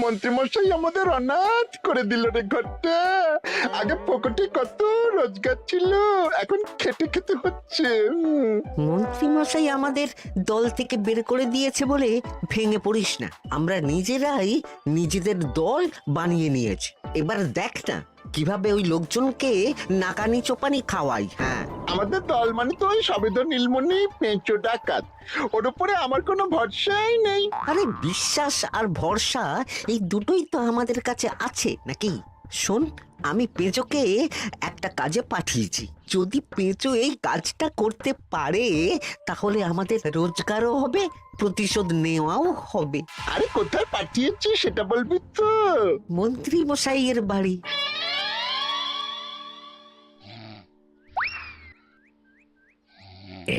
মন্ত্রীমশাই আমাদের অনাথ করে দিল রে ঘরটা। আগে পকেটে কত রোজগার ছিল, এখন খেটে খেতে হচ্ছে। মন্ত্রী মশাই আমাদের দল থেকে বের করে দিয়েছে বলে ভেঙে পড়িস না। আমরা নিজেরাই নিজেদের দল বানিয়ে নিয়েছি। এবার দেখ না কিভাবে ওই লোকজনকে নাকানি চোপানি খাওয়াই। হ্যাঁ, আমাদের দল মানে তো ওই সবেদন নীলমণি পেঁচো ডাকাত, ওর উপরে আমার কোনো ভরসাই নেই। আরে বিশ্বাস আর ভরসা এই দুটোই তো আমাদের কাছে আছে নাকি? শোন, আমি পেঁচোকে একটা কাজে পাঠিয়েছি। যদি পেঁচো এই কাজটা করতে পারে তাহলে আমাদের রোজগারও হবে, প্রতিশোধ নেওয়াও হবে। আরে কোথায় পাঠিয়েছি সেটা বলবি তো? মন্ত্রী মশাইয়ের বাড়ি।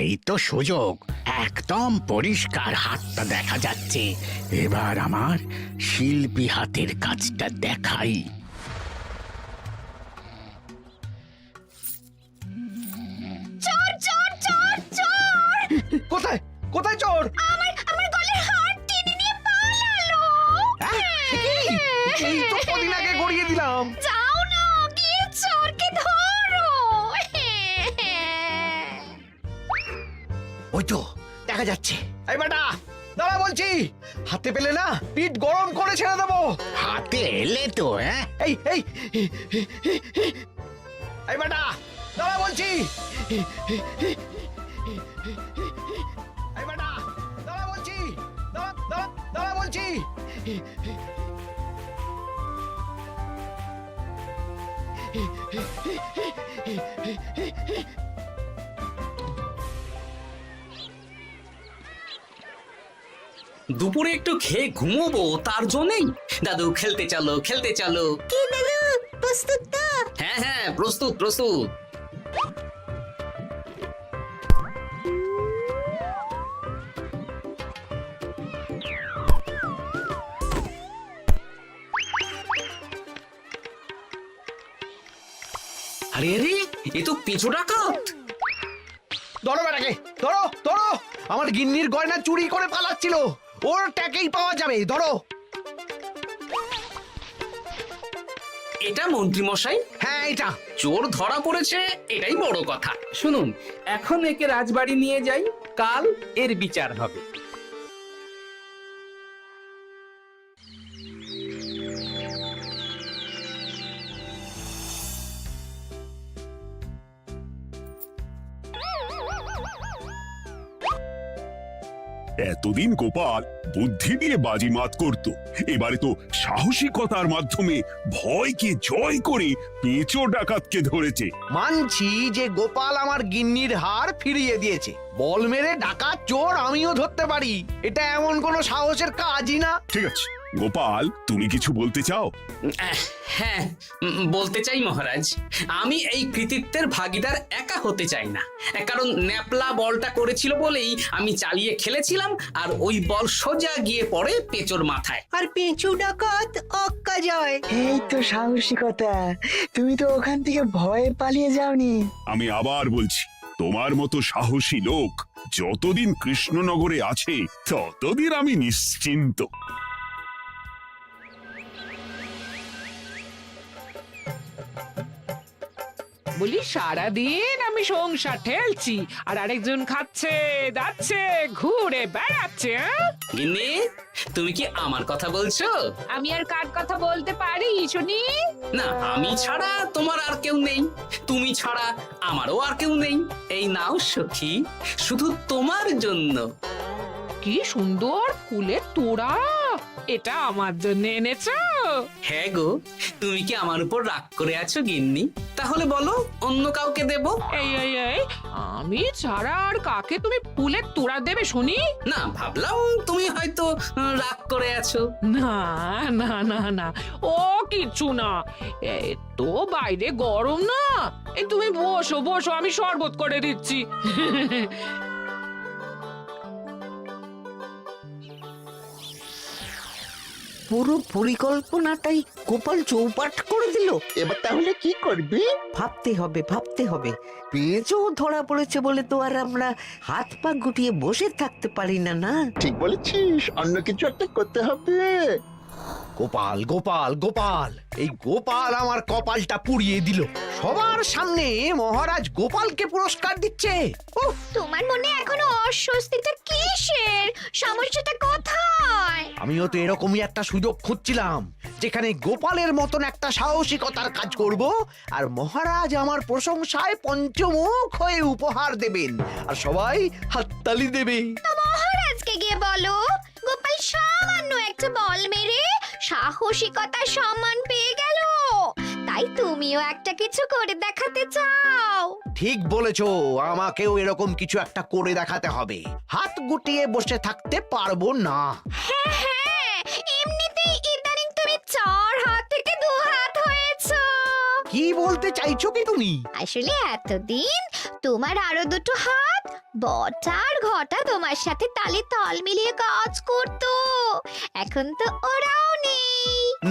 এই তো সুযোগ, একদম পরিষ্কার হাতটা দেখা যাচ্ছে। এবার আমার শিল্পী হাতের কাজটা দেখাই। চোর চোর চোর চোর! কোথায় কোথায় চোর? আমার গলার হার টেনে নিয়ে পালালো। এই তো কদিন আগে গড়িয়ে দিলাম। যাও না, গিয়ে চোরকে ধরো। ওই তো দেখা যাচ্ছে। এই বেটা দাঁড়া বলছি, হাতে পেলে না পিঠ গরম করে ছেড়ে দেবো। হাতে এলে তো এই এই এই বেটা দাঁড়া বলছি। এই বেটা দাঁড়া বলছি, দাঁড়া দাঁড়া দাঁড়া বলছি। দুপুরে একটু খেয়ে ঘুমোবো তার জন্যই। দাদু খেলতে চলো খেলতে চলো। কি দাদু, প্রস্তুত তো? হ্যাঁ হ্যাঁ, প্রস্তুত প্রস্তুত। আরে আরে, এ তো পিছু ডাকাত। ধরো বেটাকে, ধরো ধরো। আমার গিন্নির গয়না চুরি করে পালাচ্ছিল, ওর ট্যাকেই পাওয়া যাবে। ধরো। এটা মন্ত্রী মশাই, হ্যাঁ এটা। চোর ধরা পড়েছে, এটাই বড় কথা। শুনুন, এখন একে রাজবাড়ি নিয়ে যাই, কাল এর বিচার হবে। এতদিন গোপাল বুদ্ধি দিয়ে বাজিমাত করত, এবারে তো সাহসিকতার মাধ্যমে ভয়কে জয় করে পেঁচো ডাকাতকে ধরেছে। মানছি যে গোপাল আমার গিন্নির হার ফিরিয়ে দিয়েছে। বল মেরে ডাকাত চোর আমিও ধরতে পারি, এটা এমন কোনো সাহসের কাজই না। ঠিক আছে গোপাল, তুমি কিছু বলতে চাও? হ্যাঁ, বলতে চাই মহারাজ, আমি এই কৃতিত্বের ভাগীদার একা হতে চাই না। কারণ ন্যাপলা বলটা করেছিল বলেই আমি চালিয়ে খেলেছিলাম, আর ওই বল সোজা গিয়ে পড়ে পেঁচোর মাথায়। আর পেঁচু ডাকাত অক্কা যায়। এই তো সাহসিকতা, তুমি তো ওখান থেকে ভয়ে পালিয়ে যাওনি। আমি আবার বলছি, তোমার মতো সাহসী লোক যতদিন কৃষ্ণনগরে আছে ততদিন আমি নিশ্চিন্ত। বলি সারাদিন আমি সংসার ঠেলছি আর আরেকজন খাচ্ছে যাচ্ছে ঘুরে বেড়াচ্ছে। গিন্নি, তুমি কি আমার কথা বলছো? আমি আর কার কথা বলতে পারি শুনি? না, আমি ছাড়া তোমার আর কেউ নেই, তুমি ছাড়া আমারও আর কেউ নেই। এই নাও সখী, শুধু তোমার জন্য। কি সুন্দর ফুলের তোড়া, এটা আমার জন্য এনেছো? হ্যাঁ গো, তুমি কি আমার উপর রাগ করে আছো গিন্নি? তাহলে বলো, অন্য কাউকে দেব? এই এই এই, আমি ছাড়া আর কাকে তুমি ফুলের তোড়া দেবে শুনি? না, ভাবলাম তুমি হয়তো রাগ করে আছো। না না না না, ও কিছু না। এই তো বাইরে গরম না, এই তুমি বসো বসো, আমি শরবত করে দিচ্ছি। পুরো পরিকল্পনাটাই গোপাল চৌপাট করে দিল। এবার তাহলে কি করবি? ভাবতে হবে ভাবতে হবে। পেঁচো ধরা পড়েছে বলে তো আর আমরা হাত পা গুটিয়ে বসে থাকতে পারি না। না, ঠিক বলেছিস, অন্য কিছু একটা করতে হবে। গোপাল গোপাল গোপাল, এই গোপাল আমার কপালটা পুড়িয়ে দিল। সবার সামনে মহারাজ গোপালকে পুরস্কার দিচ্ছে। উফ, তোমার মনে এখনো অস্বস্তিটা কিসের? সমস্যাটা কোথায়? আমিও তো এরকমই একটা সুযোগ খুঁজছিলাম, যেখানে গোপালের মতন একটা সাহসিকতার কাজ করব, আর মহারাজ আমার প্রশংসায় পঞ্চমুখ হয়ে উপহার দেবেন, আর সবাই হাততালি দেবে। তো মহারাজকে গিয়ে বলো, গোপাল সামান্য একটা বল মেরে সাহসিকতার সম্মান পেয়ে গেল, তাই তুমিও একটা কিছু করে দেখাতে চাও। ঠিক বলেছো, আমাকেও এরকম কিছু একটা করে দেখাতে হবে। হাত গুটিয়ে বসে থাকতে পারবো না। হ্যাঁ হ্যাঁ, এমনিতেই ইদানিং তুমি 4 হাত থেকে 2 হাত হয়েছো। কি বলতে চাইছো কি তুমি? আসলে এতদিন তোমার আরো 2টো হাত বটা আর ঘটা তোমার সাথে তালে তাল মিলিয়ে কাজ করতো, এখন তো ওরাও নেই।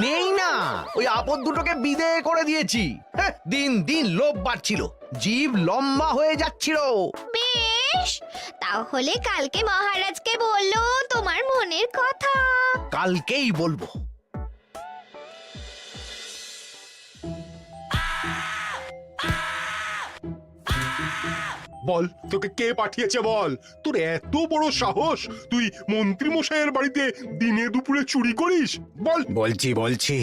নেই না, ওই আপদ দুটোকে বিদেয় করে দিয়েছি। হ্যাঁ, দিন দিন লোভ বাড়ছিল, জীব লম্বা হয়ে যাচ্ছিল। বেশ, তাহলে কালকে মহারাজকে বললো তোমার মনের কথা। কালকেই বলবো। বল, তোকে কে পাঠিয়েছে বল? তোর এত বড় সাহস, তুই মন্ত্রী মশাইয়ের বাড়িতে দিনে দুপুরে চুরি করিস? বল। বলছি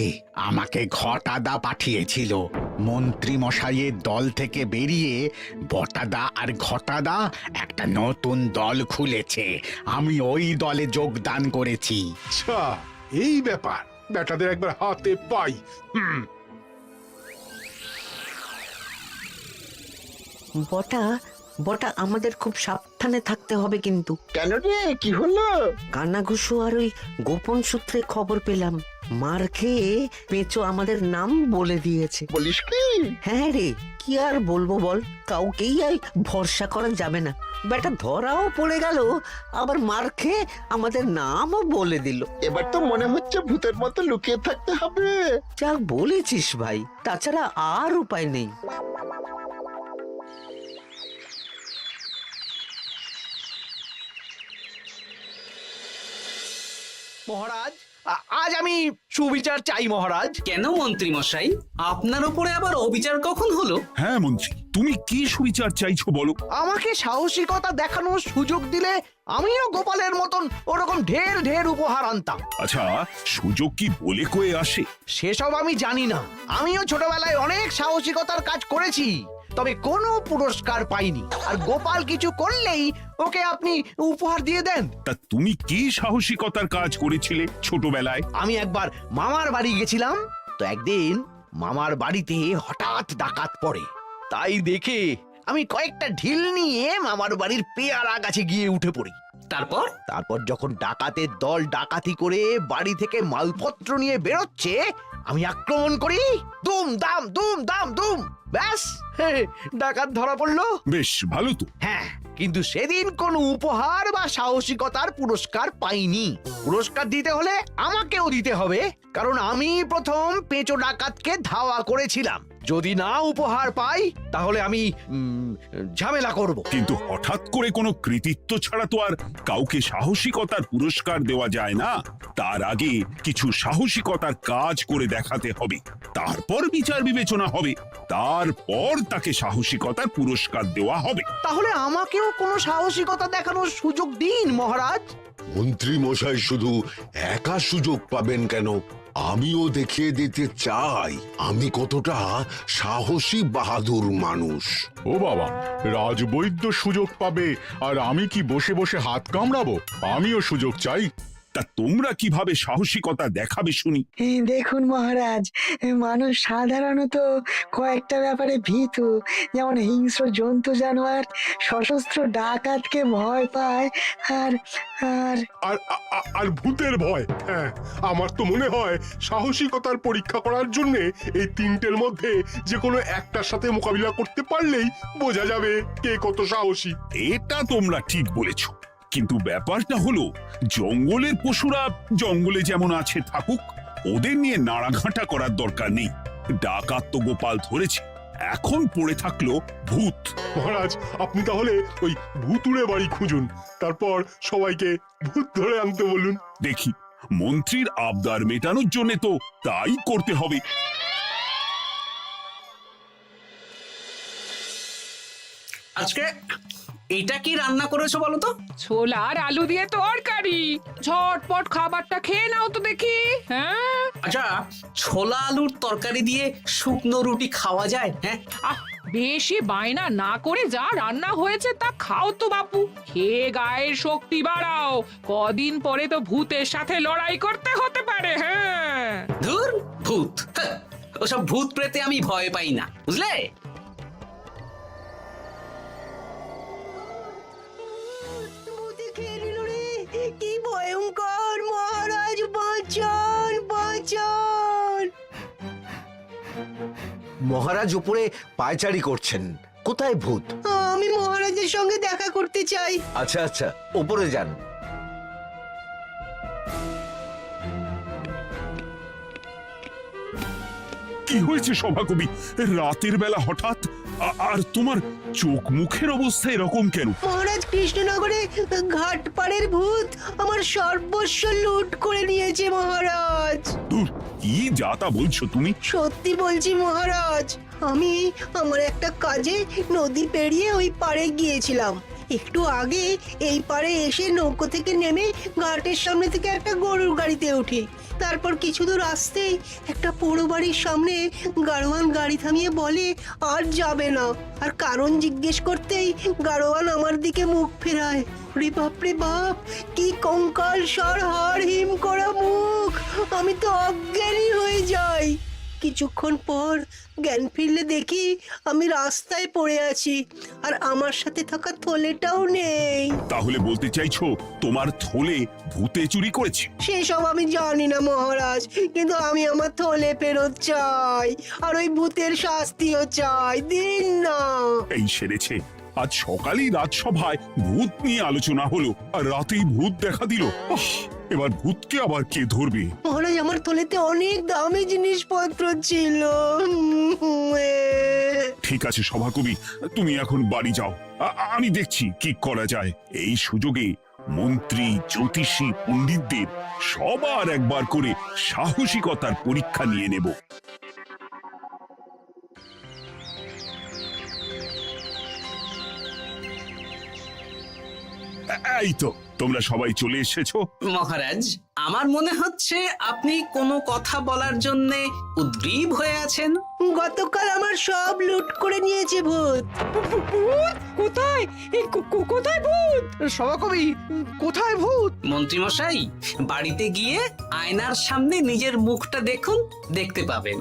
আমাকে ঘটাদা পাঠিয়েছিল। মন্ত্রী মশাইয়ের দল থেকে বেরিয়ে বটাদা আর ঘটাদা একটা নতুন দল খুলেছে, আমি ওই দলে যোগদান করেছি। আচ্ছা, এই ব্যাপার। বেটাদের একবার হাতে পাই। বটা বটা আমাদের খুব সাবধানে থাকতে হবে কিন্তু। কেন রে, কি হলো? কানাঘুষো আর ওই গোপন সূত্রে খবর পেলাম, মার খেয়ে পেঁচো আমাদের নাম বলে দিয়েছে। বলিস কি? হ্যাঁ রে, কি আর বলবো বল, কাউকেই আর ভরসা করা যাবে না। বেটা ধরাও পড়ে গেল, আবার মার খেয়ে আমাদের নামও বলে দিল। এবার তো মনে হচ্ছে ভূতের মতো লুকিয়ে থাকতে হবে। যা বলেছিস ভাই, তাছাড়া আর উপায় নেই। মহারাজ, আজ আমি সুবিচার চাই মহারাজ। কেন মন্ত্রী মশাই, আপনার উপরে আবার অবিচার কখন হলো? হ্যাঁ মন্ত্রী, তুমি কি সুবিচার চাইছো বলো? আমাকে সাহসিকতা দেখানোর সুযোগ দিলে আমিও গোপালের মতন ওরকম ঢের ঢের উপহার আনতাম। আচ্ছা, সুযোগ কি বলে কয়ে আসে? সেসব আমি জানি না। আমিও ছোটবেলায় অনেক সাহসিকতার কাজ করেছি, তবে কোনো পুরস্কার পাইনি। আর গোপাল কিছু করলেই ওকে আপনি উপহার দিয়ে দেন। তা তুমি কি সাহসিকতার কাজ করেছিলে ছোটবেলায়? আমি একবার মামার বাড়ি গেছিলাম, তো একদিন মামার বাড়িতে হঠাৎ ডাকাত পড়ে। তাই দেখে আমি কয়েকটা ঢিল নিয়ে মামার বাড়ির পেয়ারা গাছে গিয়ে উঠে পড়ি। তারপর যখন ডাকাতের দল ডাকাতি করে বাড়ি থেকে মালপত্র নিয়ে বেরোচ্ছে, আমি আক্রমণ করি। দুম দাম দুম দাম দুম, ব্যাস, ডাকাত ধরা পড়লো। বেশ ভালো তো। হ্যাঁ, কিন্তু সেদিন কোনো উপহার বা সাহসিকতার পুরস্কার পাইনি। পুরস্কার দিতে হলে আমাকেও দিতে হবে, কারণ আমি প্রথম পেঁচো ডাকাতকে ধাওয়া করেছিলাম। যদি না উপহার পাই তাহলে আমি ঝামেলা করব। কিন্তু হঠাৎ করে কোনো কৃতিত্ব ছাড়া তো আর কাউকে সাহসিকতার পুরস্কার দেওয়া যায় না। তার আগে কিছু সাহসিকতার কাজ করে দেখাতে হবে, তারপর বিচার বিবেচনা হবে, তারপর তাকে সাহসিকতার পুরস্কার দেওয়া হবে। তাহলে আমাকেও কোনো সাহসিকতা দেখানোর সুযোগ দিন মহারাজ। মন্ত্রী মশাই শুধু একা সুযোগ পাবেন কেন, আমিও দেখিয়ে দিতে চাই আমি কতটা সাহসী বাহাদুর মানুষ। ও বাবা, রাজবৈদ্য সুযোগ পাবে আর আমি কি বসে বসে হাত কামড়াবো? আমিও সুযোগ চাই। তা তোমরা কিভাবে সাহসিকতা দেখাবে শুনি? দেখুন মহারাজ, মানুষ সাধারণত কয়েকটা ব্যাপারে ভীতু, যেমন হিংস্র জন্তু জানোয়ার, সশস্ত্র ডাকাতকে ভয় পায়, আর আর আর আর ভূতের ভয়। হ্যাঁ, আমার তো মনে হয় সাহসিকতার পরীক্ষা করার জন্য এই তিনটের মধ্যে যে কোনো একটার সাথে মোকাবিলা করতে পারলেই বোঝা যাবে কে কত সাহসী। এটা তোমরা ঠিক বলেছো, কিন্তু ব্যাপারটা হলো জঙ্গলের পশুরা জঙ্গলে যেমন আছে থাকুক, ওদের নিয়ে নাড়াঘাটা করার দরকার নেই। ডাকাত তো গোপাল ধরেছে, এখন পড়ে থাকলো ভূত। মহারাজ, আপনি তাহলে ওই ভূতুড়ে বাড়ি খুঁজুন, তারপর সবাইকে ভূত ধরে আনতে বলুন। দেখি মন্ত্রীর আবদার মেটানোর জন্য তো তাই করতে হবে। আজকে এটা কি রান্না করেছো বলো তো? ছোলা আর আলু দিয়ে তরকারি, ঝটপট খাবারটা খেয়ে নাও তো দেখি। হ্যাঁ, আচ্ছা, ছোলা আলুর তরকারি দিয়ে শুকনো রুটি খাওয়া যায়? হ্যাঁ, আহ বেশি বায়না না করে যা রান্না হয়েছে তা খাও তো বাপু, খেয়ে গায়ের শক্তি বাড়াও, কদিন পরে তো ভূতের সাথে লড়াই করতে হতে পারে। হ্যাঁ, ধুর ভূত, হ্যাঁ, ওসব ভূত প্রেতে আমি ভয় পাই না, বুঝলে? কি ভয়ঙ্কর! মহারাজ বাঁচান, বাঁচান! মহারাজ উপরে পায়চারি করছেন, কোথায় ভূত? আমি মহারাজের সঙ্গে দেখা করতে চাই। আচ্ছা আচ্ছা, উপরে যান। কি হয়েছে সভাকবি? রাতের বেলা হঠাৎ আর তোমার চোখ মুখের অবস্থা এরকম কেন? মহারাজ, কৃষ্ণনগরে ঘাটপাড়ের ভূত আমার সর্বস্ব লুট করে নিয়েছে মহারাজ। দূর, কি যা তা বলছো তুমি? সত্যি বলছি মহারাজ, আমি আমার একটা কাজে নদী পেরিয়ে ওই পাড়ে গিয়েছিলাম। একটু আগে এই পাড়ে এসে নৌকো থেকে নেমে ঘাটের সামনে থেকে একটা গরুর গাড়িতে উঠি। তারপর কিছু দূর আসতেই একটা পোড়ো বাড়ির সামনে গাড়োয়ান গাড়ি থামিয়ে বলে আর যাবে না। আর কারণ জিজ্ঞেস করতেই গাড়োয়ান আমার দিকে মুখ ফেরায়। রে বাপ রে বাপ, কি কঙ্কাল সার হাড় হিম করা মুখ! আমি তো অজ্ঞানী হয়ে যাই। কিছুক্ষণ পর জ্ঞান ফিরলে দেখি আমি রাস্তায় পড়ে আছি, আর আমার সাথে থাকা থলেটাও নেই। তাহলে বলতে চাইছো তোমার থলে ভূতে চুরি করেছে? সেসব আমি জানি না মহারাজ, কিন্তু আমি আমার থলে ফেরত চাই, আর ওই ভূতের শাস্তিও চাই। দিন না। এই সেরেছে, আজ সকালেই রাজসভায় ভূত নিয়ে আলোচনা হলো, আর রাতেই ভূত দেখা দিল। এবার ভূতকে আবার কে ধরবে? মহারাজ, আমার থলেতে অনেক দামি জিনিসপত্র ছিল। ঠিক আছে সভাকবি, তুমি এখন বাড়ি যাও, আমি দেখছি কি করা যায়। এই সুযোগে মন্ত্রী, জ্যোতিষী, পণ্ডিতদের সবার একবার করে সাহসিকতার পরীক্ষা নিয়ে নেব। এই তো তোমরা সবাই চলে এসেছো। মহারাজ, আমার মনে হচ্ছে আপনি কোনো কথা বলার জন্য উদ্গ্রীব হয়ে আছেন। গতকাল আমার সব লুট করে নিয়েছে ভূত। কোথায়? কোথায় ভূত? সভাকবি, কোথায় ভূত? মন্ত্রী মশাই, বাড়িতে গিয়ে আয়নার সামনে নিজের মুখটা দেখুন, দেখতে পাবেন।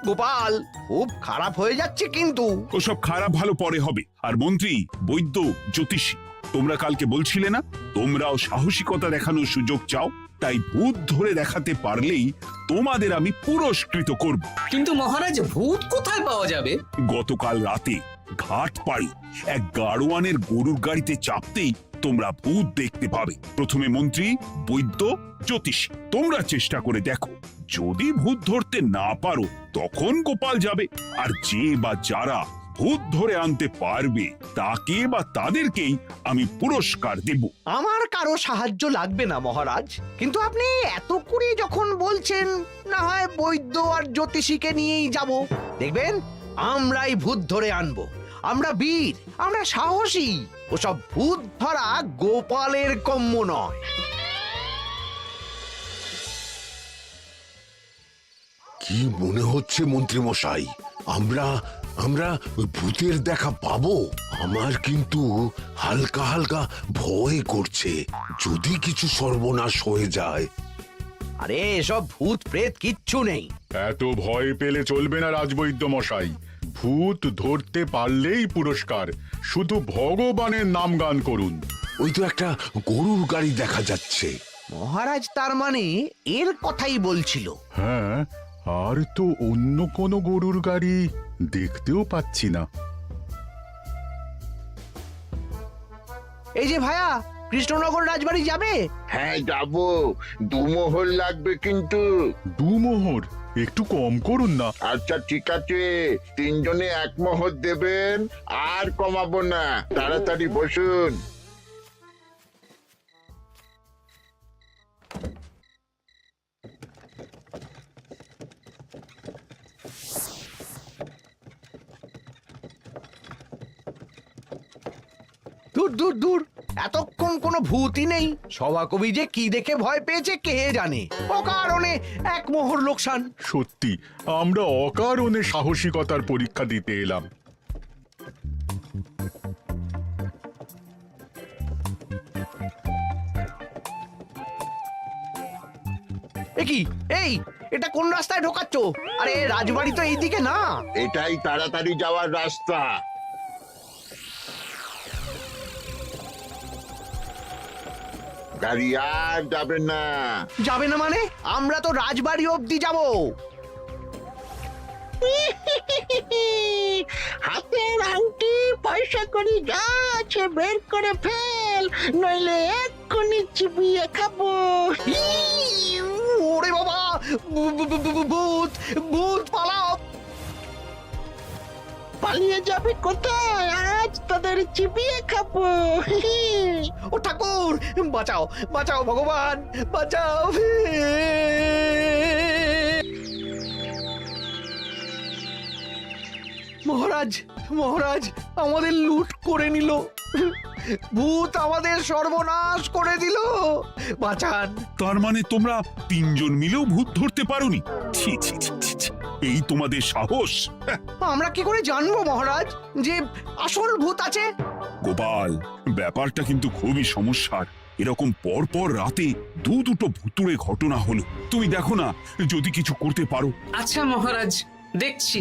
গোপাল, খুব খারাপ হয়ে যাচ্ছে কিন্তু। ওসব খারাপ ভালো পরে হবে। আর মন্ত্রী, বৈদ্য, জ্যোতিষী, তোমরা কালকে বলছিলে না তোমরাও সাহসিকতা দেখানোর সুযোগ চাও? তাই ভূত ধরে দেখাতে পারলেই তোমাদের আমি পুরস্কৃত করব। কিন্তু মহারাজ, ভূত কোথায় পাওয়া যাবে? গতকাল রাতে ঘাট পাড়ি এক গাড়োয়ানের গরুর গাড়িতে চাপতেই তোমরা ভূত দেখতে পাবে। প্রথমে মন্ত্রী, বৈদ্য, জ্যোতিষী, তোমরা চেষ্টা করে দেখো। যদি ভূত ধরতে না পারো তখন গোপাল যাবে, আর যে বা যারা ভূত ধরে আনতে পারবে তাকে বা তাদেরকেই আমি পুরস্কার দেব। আমার কারো সাহায্য লাগবে না মহারাজ, কিন্তু আপনি এত করে যখন বলছেন, না হয় বৈদ্য আর জ্যোতিষীকে নিয়েই যাব। দেখবেন আমরাই ভূত ধরে আনবো। আমরা বীর, আমরা সাহসী। ওসব ভূত ধরা গোপালের কম্য নয়। কি মনে হচ্ছে মন্ত্রী মশাই, আমরা আমরা ওই ভূতের দেখা পাবো? আমার কিন্তু হালকা হালকা ভয় করছে, যদি কিছু সর্বনাশ হয়ে যায়। আরে এসব ভূত প্রেত কিচ্ছু নেই। এত ভয় পেলে চলবে না রাজবৈদ্য মশাই। ভূত ধরতে পারলেই পুরস্কার, শুধু ভগবানের নাম গান করুন। ওই তো একটা গরুর গাড়ি দেখা যাচ্ছে। মহারাজ তার মানে এর কথাই বলছিল। হ্যাঁ, আর তো অন্য কোনো গরুর গাড়ি দেখতেও পাচ্ছি না। এই যে ভায়া, কৃষ্ণনগর রাজবাড়ি যাবে? হ্যাঁ যাবো, 2 মোহর লাগবে কিন্তু। 2 মোহর একটু কম করুন না। আচ্ছা ঠিক আছে, 3 জনে 1 মোহর দেবেন, আর কমাবো না। তাড়াতাড়ি বসুন। দূর দূর দূর, এতক্ষণ কোনো ভূতই নেই। সভাকবি যে কি দেখে ভয় পেয়েছে কে জানে। অকারণে এক মোহর লোকসান। সত্যি আমরা অকারণে সাহসিকতার পরীক্ষা দিতে এলাম। কি এই, এটা কোন রাস্তায় ঢোকাচ্ছ? আরে রাজবাড়ি তো এইদিকে না। এটাই তাড়াতাড়ি যাওয়ার রাস্তা। গাড়ি আর যাবে না। যাবে না মানে? আমরা তো রাজবাড়ি অবধি যাব। হাতের আংটি পয়সা করি যা আছে বের করে ফেল, নইলে এক্ষুনি চিবিয়ে খাবো। ওরে বাবা, ভূত ভূত পালাও। পালিয়ে যাবে কোথায়? আজ তোদের চিবিয়ে খাবো। ও ঠাকুর, বাঁচাও বাঁচাও ভগবান, বাঁচাও। মহারাজ মহারাজ, আমাদের লুট করে নিল। ভূত আমাদের সর্বনাশ করে দিল, বাঁচান। তার মানে তোমরা তিনজন মিলেও ভূত ধরতে পারোনি? ছি ছি ছি ছি ছি। এই তোমাদের সাহস! আমরা কি করে জানবো মহারাজ যে আসল ভূত আছে? গোপাল, ব্যাপারটা কিন্তু খুবই সমস্যার। এরকম পর পর রাতে দুটো ভুতুড়ে ঘটনা হলো। তুমি দেখো না যদি কিছু করতে পারো। আচ্ছা মহারাজ, দেখছি।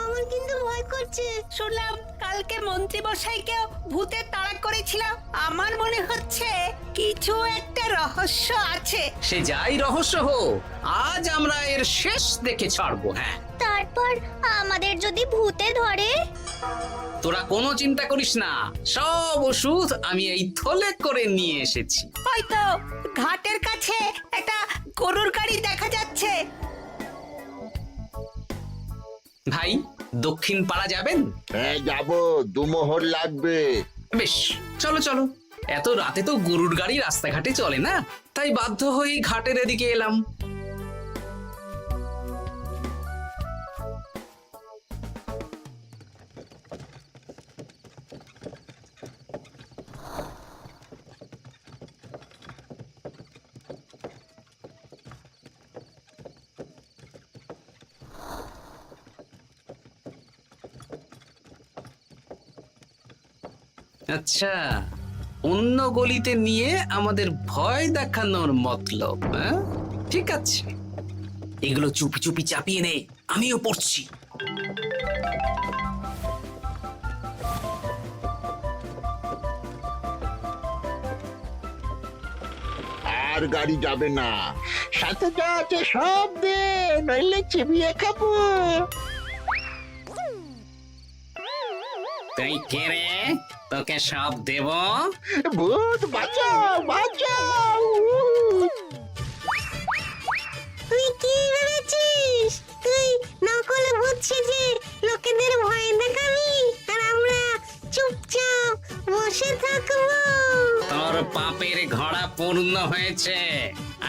আমার কিন্তু ভয় করছে। শুনলাম কালকে মন্ত্রী মশাইকেও ভূতের তাড়া করেছিলাম। আমার মনে হচ্ছে কিছু একটা রহস্য আছে। সে যাই রহস্য হোক, আজ আমরা এর শেষ দেখে ছাড়বো। হ্যাঁ, তারপর আমাদের যদি ভূতে ধরে? তোরা কোনো চিন্তা করিস না, সব ওষুধ আমি এই থলে করে নিয়ে এসেছি। হয়তো ঘাটের কাছে একটা গরুর গাড়ি দেখা যাচ্ছে। ভাই, দক্ষিণ পাড়া যাবেন? হ্যাঁ যাবো, 2 মোহর লাগবে। বেশ, চলো চলো। এত রাতে তো গরুর গাড়ি রাস্তাঘাটে চলে না, তাই বাধ্য হয়ে ঘাটের এদিকে এলাম। আচ্ছা, অন্য গলিতে নিয়ে আমাদের ভয় দেখানোর মতলব? হ্যাঁ, ঠিক আছে, এগুলো চুপি চুপি চাপিয়ে নে, আমিও পড়ছি। আর গাড়ি যাবে না। সাথে যা আছে সব দে, নইলে চিবিয়ে খাবো। তুই কে রে? তোকে সব দেব? ভূত বাঁচাও বাঁচাও। তুই কি ভেবেছিস? তুই নকল ভূত সেজে লোকেদের ভয় দেখাবি আর আমরা চুপচাপ বসে থাকবো? তোর পাপের ঘোড়া পূর্ণ হয়েছে,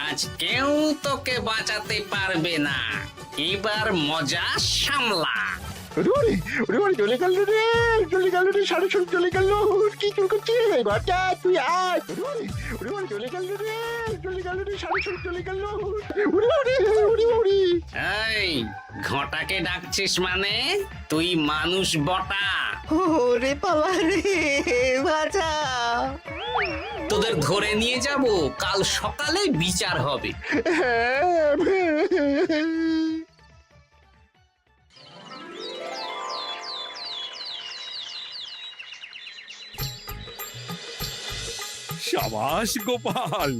আজ কেউ তোকে বাঁচাতে পারবে না। এবার মজা সামলা। চলে গেল রে, চলে গেল রে, সাড়ে চলে গেল। কি চুল করছে ঘরটা? তুই আয়। চলে গেল রে, চলে গেল রে, সাড়ে চলে গেল। এই ঘটাকে ডাকছিস মানে? তুই মানুষ বটা। ওরে বাবা রে, বাঁচা। তোদের ধরে নিয়ে যাব, কাল সকালে বিচার হবে। সাবাস গোপাল,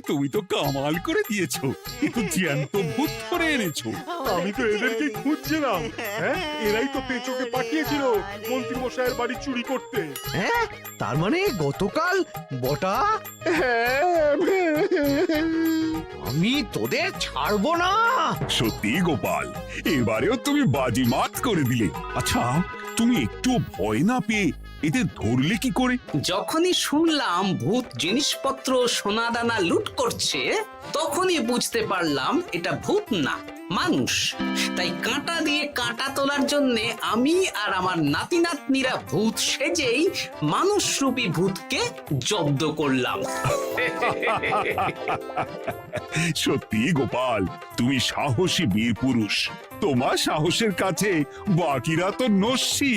তুমি তো কামাল করে দিয়েছো। কিন্তু জ্যান্ত ভূত ধরে এনেছো। আমি তো এদেরকে খুঁজছিলাম। হ্যাঁ, এরাই তো পেঁচোকে পাঠিয়েছিল মন্ত্রী মশাইয়ের বাড়ি চুরি করতে। হ্যাঁ, তার মানে গতকাল বটা। আমি তোদের ছাড়বো না। সত্যি গোপাল, এবারেও তুমি বাজিমাত করে দিলে। আচ্ছা, তুমি একটু ভয় না পেয়ে এদের ধরলে কি করে? যখনই শুনলাম ভূত জিনিসপত্র সোনাদানা লুট করছে, তখনই বুঝতে পারলাম এটা ভূত না, মানুষ। তাই কাঁটা দিয়ে কাঁটা তোলার জন্যে আমি আর আমার নাতি নাতনিরা ভূত সেজেই মানুষরূপী ভূতকে জব্দ করলাম। সত্যি গোপাল, তুমি সাহসী বীর পুরুষ। তোমার সাহসের কাছে বাকিরা তো নস্যি।